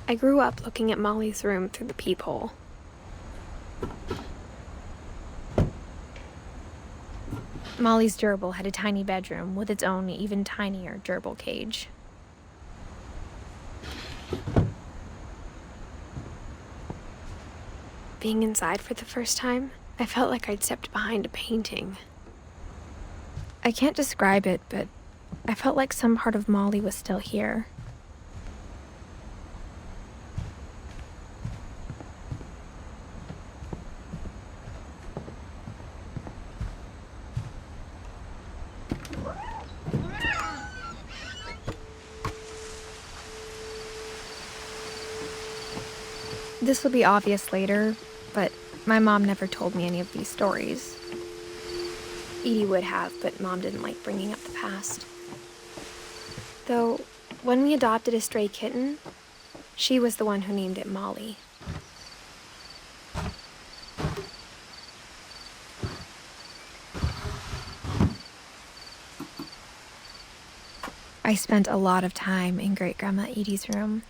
I grew up looking at Molly's room through the peephole. Molly's gerbil had a tiny bedroom with its own even tinier gerbil cage. Being inside for the first time, I felt like I'd stepped behind a painting. I can't describe it, but I felt like some part of Molly was still here. This will be obvious later, but my mom never told me any of these stories. Edie would have, but Mom didn't like bringing up the past. Though, when we adopted a stray kitten, she was the one who named it Molly. I spent a lot of time in Great-Grandma Edie's room.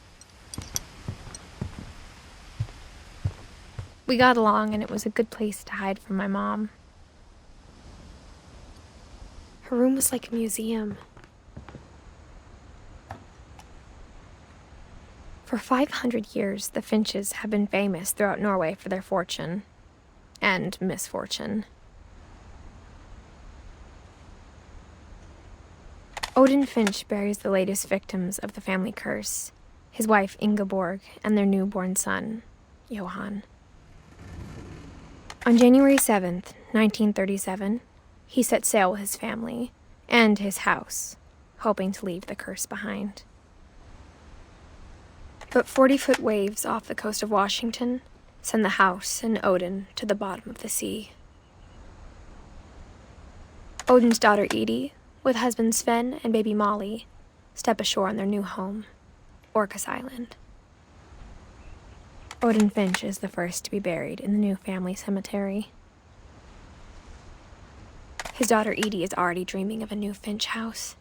We got along, and it was a good place to hide from my mom. Her room was like a museum. For 500 years, the finches have been famous throughout Norway for their fortune and misfortune. Odin Finch buries the latest victims of the family curse, his wife Ingeborg and their newborn son, Johan. On January 7th, 1937, he set sail with his family and his house, hoping to leave the curse behind. But 40-foot waves off the coast of Washington send the house and Odin to the bottom of the sea. Odin's daughter Edie, with husband Sven and baby Molly, step ashore on their new home, Orcas Island. Odin Finch is the first to be buried in the new family cemetery. His daughter Edie is already dreaming of a new Finch house.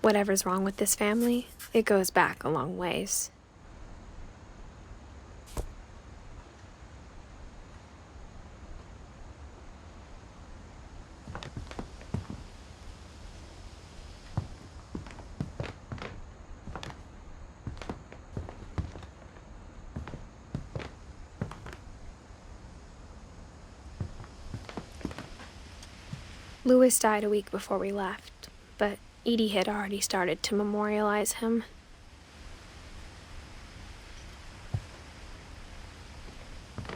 Whatever's wrong with this family, it goes back a long ways. Louis died a week before we left, but Edie had already started to memorialize him.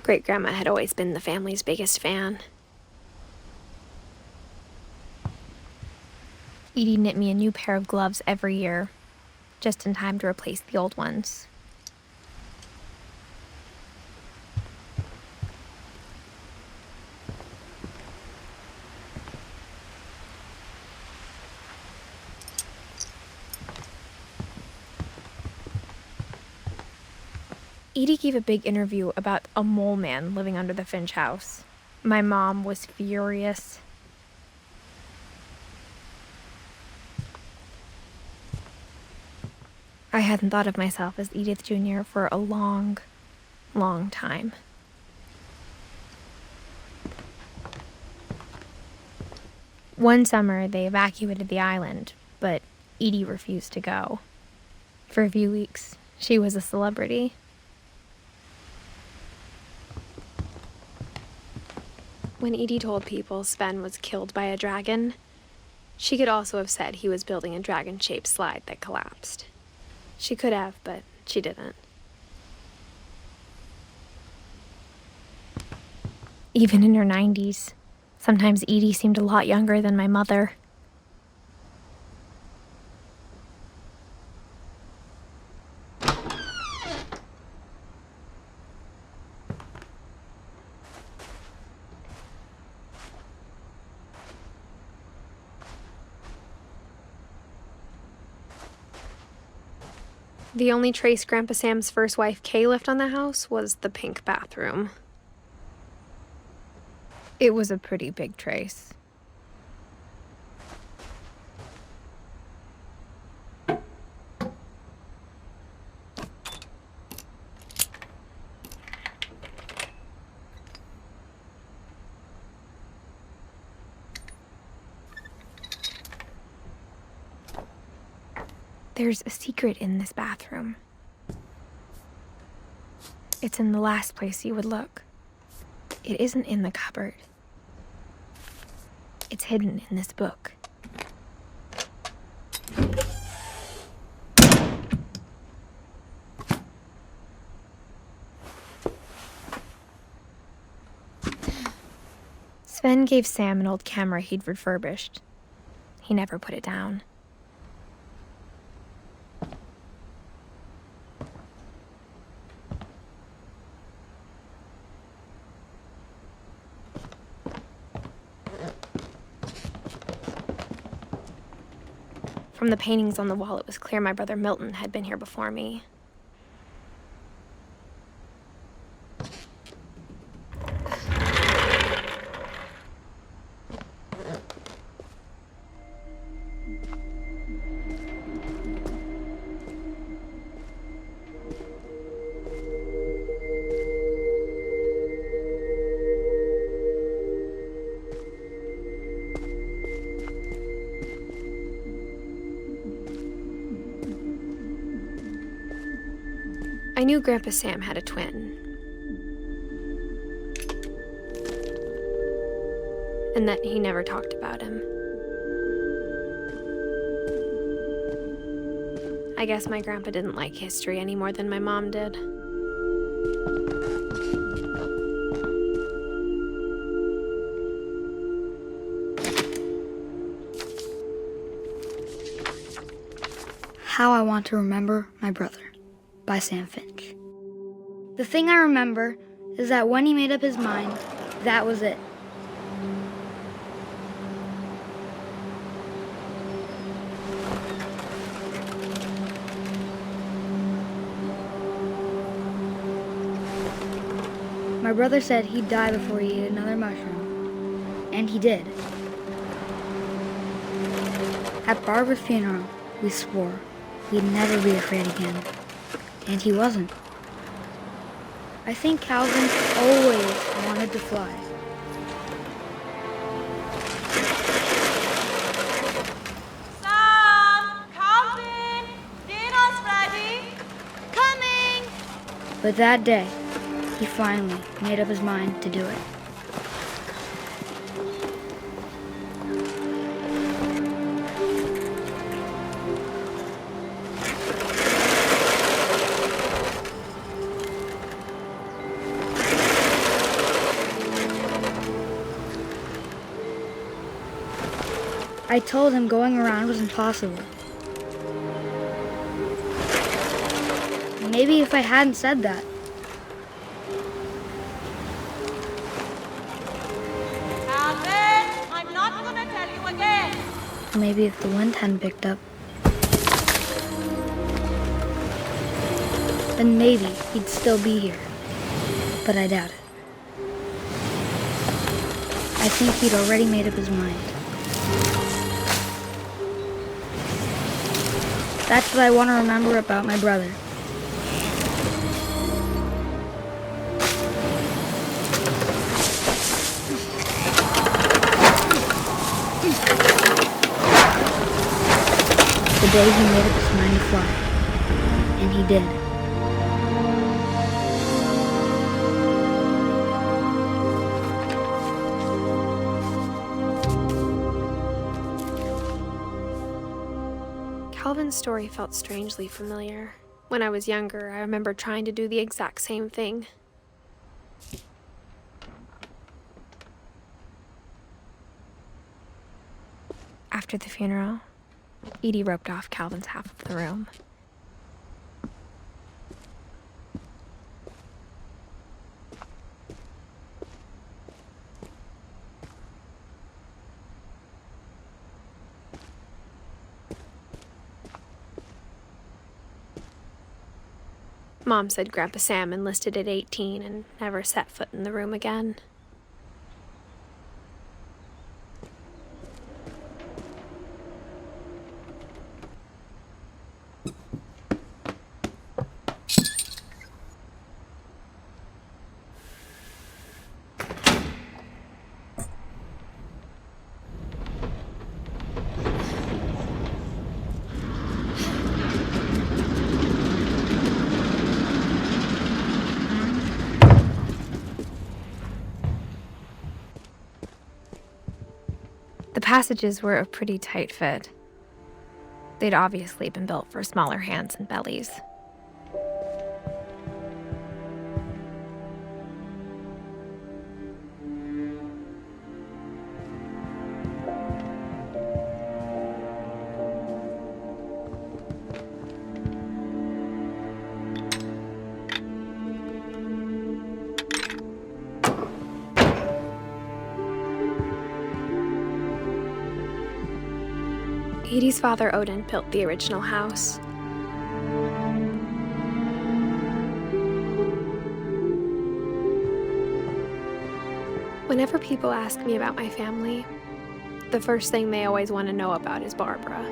Great-Grandma had always been the family's biggest fan. Edie knit me a new pair of gloves every year, just in time to replace the old ones. Edie gave a big interview about a mole man living under the Finch house. My mom was furious. I hadn't thought of myself as Edith Jr. for a long, long time. One summer, they evacuated the island, but Edie refused to go. For a few weeks, she was a celebrity. When Edie told people Sven was killed by a dragon, she could also have said he was building a dragon-shaped slide that collapsed. She could have, but she didn't. Even in her 90s, sometimes Edie seemed a lot younger than my mother. The only trace Grandpa Sam's first wife, Kay, left on the house was the pink bathroom. It was a pretty big trace. There's a secret in this bathroom. It's in the last place you would look. It isn't in the cupboard. It's hidden in this book. Sven gave Sam an old camera he'd refurbished. He never put it down. From the paintings on the wall, it was clear my brother Milton had been here before me. I knew Grandpa Sam had a twin. And that he never talked about him. I guess my grandpa didn't like history any more than my mom did. How I Want to Remember My Brother by Sam Finch. The thing I remember is that when he made up his mind, that was it. My brother said he'd die before he ate another mushroom, and he did. At Barbara's funeral, we swore we'd never be afraid again. And he wasn't. I think Calvin always wanted to fly. Sam! Calvin! Dinner's ready! Coming! But that day, he finally made up his mind to do it. I told him going around was impossible. Maybe if I hadn't said that. Calvin, I'm not gonna tell you again. Maybe if the wind hadn't picked up. Then maybe he'd still be here. But I doubt it. I think he'd already made up his mind. That's what I want to remember about my brother. The day he made up his mind to fly. And he did. Calvin's story felt strangely familiar. When I was younger, I remember trying to do the exact same thing. After the funeral, Edie roped off Calvin's half of the room. Mom said Grandpa Sam enlisted at 18 and never set foot in the room again. The passages were a pretty tight fit. They'd obviously been built for smaller hands and bellies. Edie's father, Odin, built the original house. Whenever people ask me about my family, the first thing they always want to know about is Barbara.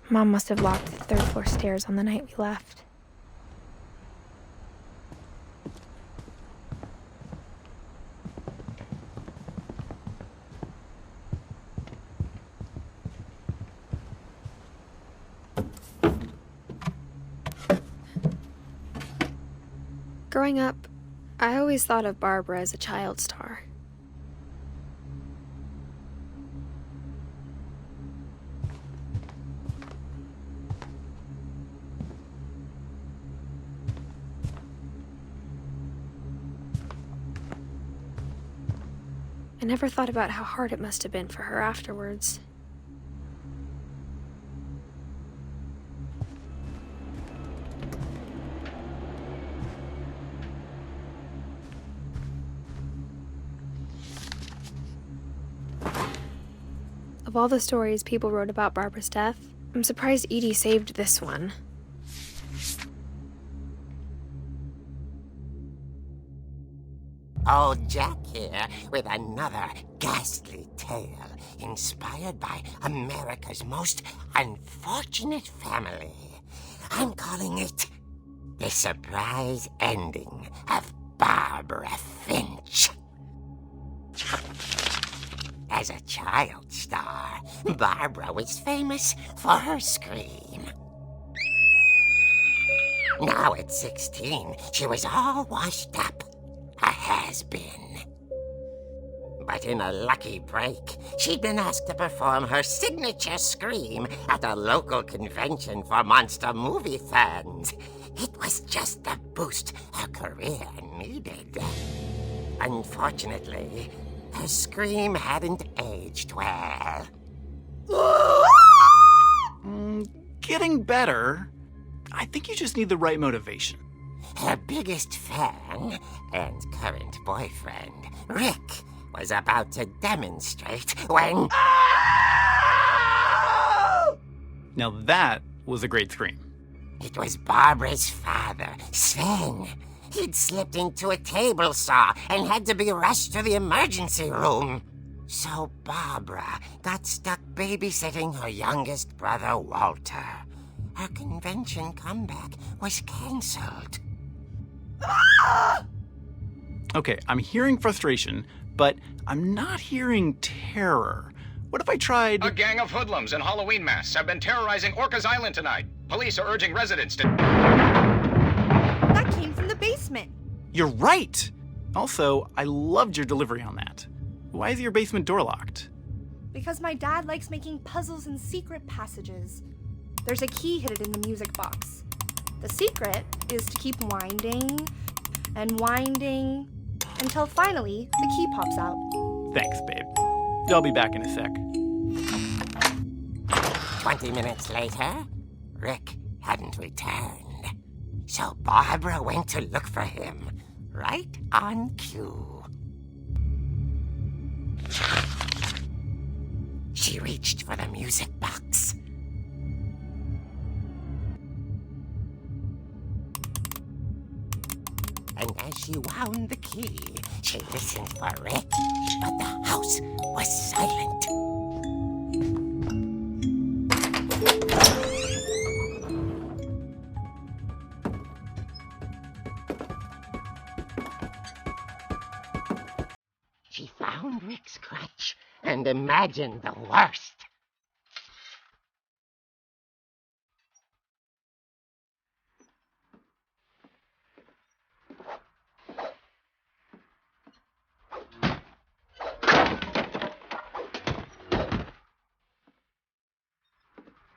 Mom must have locked the third floor stairs on the night we left. Growing up, I always thought of Barbara as a child star. I never thought about how hard it must have been for her afterwards. Of all the stories people wrote about Barbara's death, I'm surprised Edie saved this one. Old Jack here with another ghastly tale inspired by America's most unfortunate family. I'm calling it The Surprise Ending of Barbara Finch. As a child star, Barbara was famous for her scream. Now at 16, she was all washed up. A has-been. But in a lucky break, she'd been asked to perform her signature scream at a local convention for monster movie fans. It was just the boost her career needed. Unfortunately, her scream hadn't aged well. Getting better. I think you just need the right motivation. Her biggest fan and current boyfriend, Rick, was about to demonstrate when... Now that was a great scream. It was Barbara's father, Sven. He'd slipped into a table saw and had to be rushed to the emergency room. So Barbara got stuck babysitting her youngest brother, Walter. Her convention comeback was cancelled. Okay, I'm hearing frustration, but I'm not hearing terror. What if I tried... A gang of hoodlums in Halloween masks have been terrorizing Orcas Island tonight. Police are urging residents to... That came from the basement. You're right! Also, I loved your delivery on that. Why is your basement door locked? Because my dad likes making puzzles and secret passages. There's a key hidden in the music box. The secret is to keep winding and winding until finally the key pops out. Thanks, babe. I'll be back in a sec. 20 minutes later, Rick hadn't returned. So Barbara went to look for him, right on cue. She reached for the music box. And as she wound the key, She listened for Rick, but the house was silent. She found Rick's crutch and imagined the worst.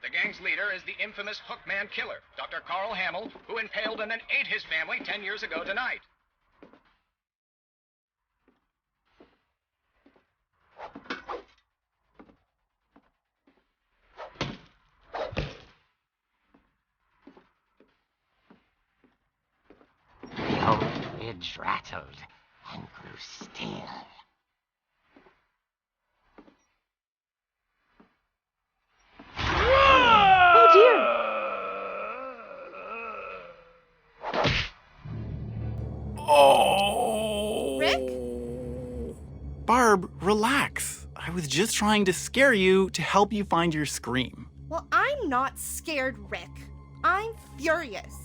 The gang's leader is the infamous Hookman killer, Dr. Carl Hamill, who impaled and then ate his family 10 years ago tonight. The old fridge rattled and grew still. Oh dear! Oh! Rick? Barb, relax. I was just trying to scare you to help you find your scream. Well, I'm not scared, Rick. I'm furious.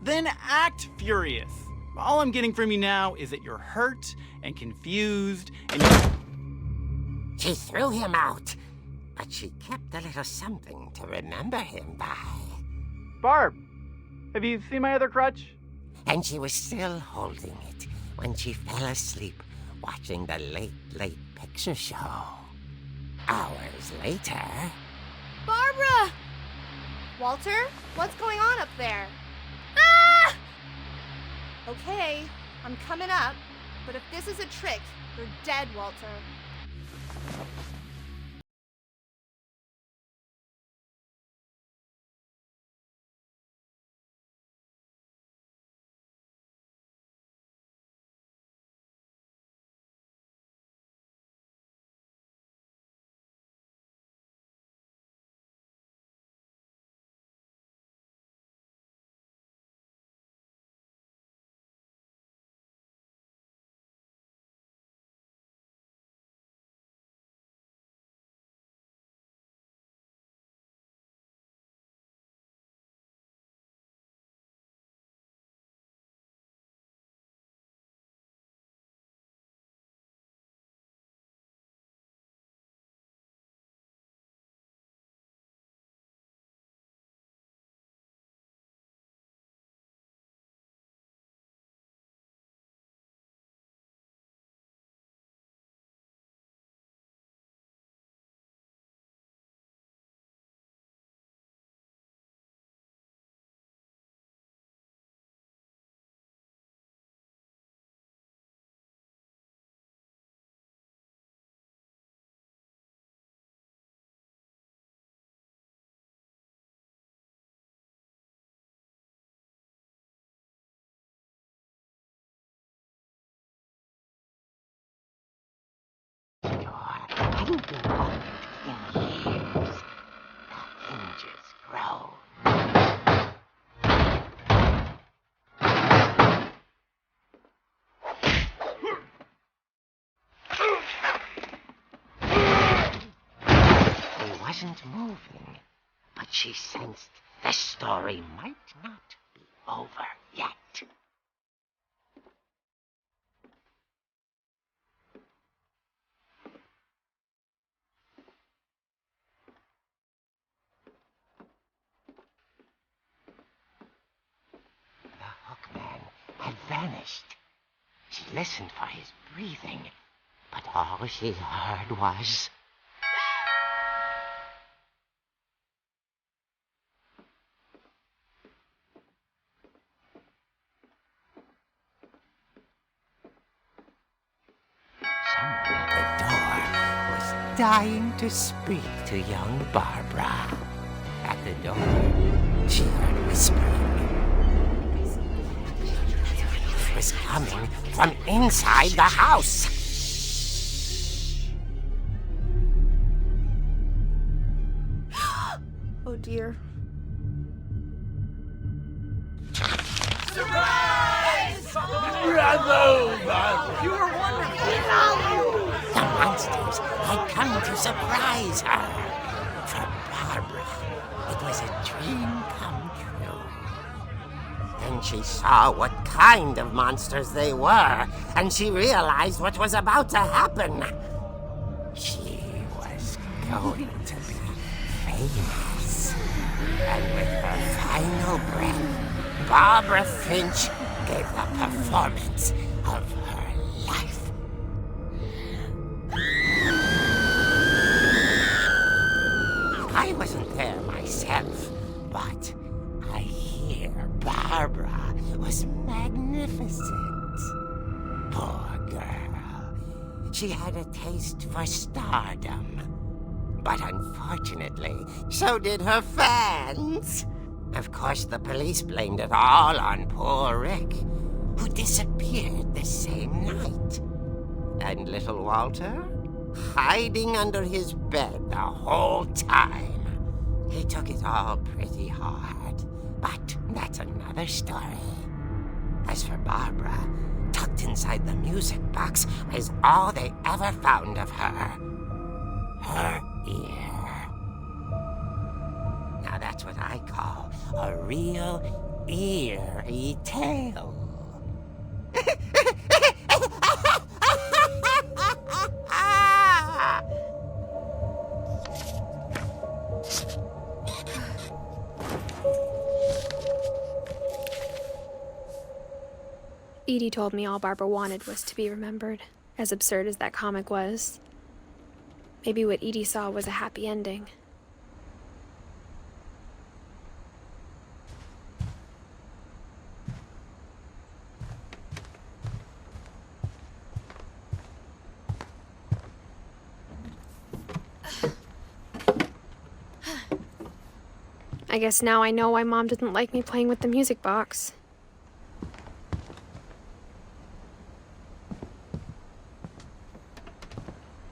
Then act furious. All I'm getting from you now is that you're hurt and confused and She threw him out, but she kept a little something to remember him by. Barb, have you seen my other crutch? And she was still holding it when she fell asleep watching the late picture show. Hours later... Barbara! Walter, what's going on up there? Ah! Okay, I'm coming up, but if this is a trick, you're dead, Walter. Hadn't been opened in years. The hinges grow. He wasn't moving, but she sensed the story might not be over yet. Had vanished. She listened for his breathing, but all she heard was... Someone at the door was dying to speak to young Barbara. At the door, she heard whispering. Was coming from inside the house. Oh dear. Surprise! The monsters had come to surprise her. For Barbara, it was a dream come true. Then she saw what kind of monsters they were, and she realized what was about to happen. She was going to be famous. And with her final breath, Barbara Finch gave the performance of her life. I wasn't there myself, but I hear Barbara was magnificent. Poor girl. She had a taste for stardom. But unfortunately, so did her fans. Of course, the police blamed it all on poor Rick, who disappeared the same night. And little Walter? Hiding under his bed the whole time. He took it all pretty hard, but that's another story. As for Barbara, tucked inside the music box was all they ever found of her. Her ear. Now that's what I call a real eerie tale. Edie told me all Barbara wanted was to be remembered, as absurd as that comic was. Maybe what Edie saw was a happy ending. I guess now I know why Mom didn't like me playing with the music box.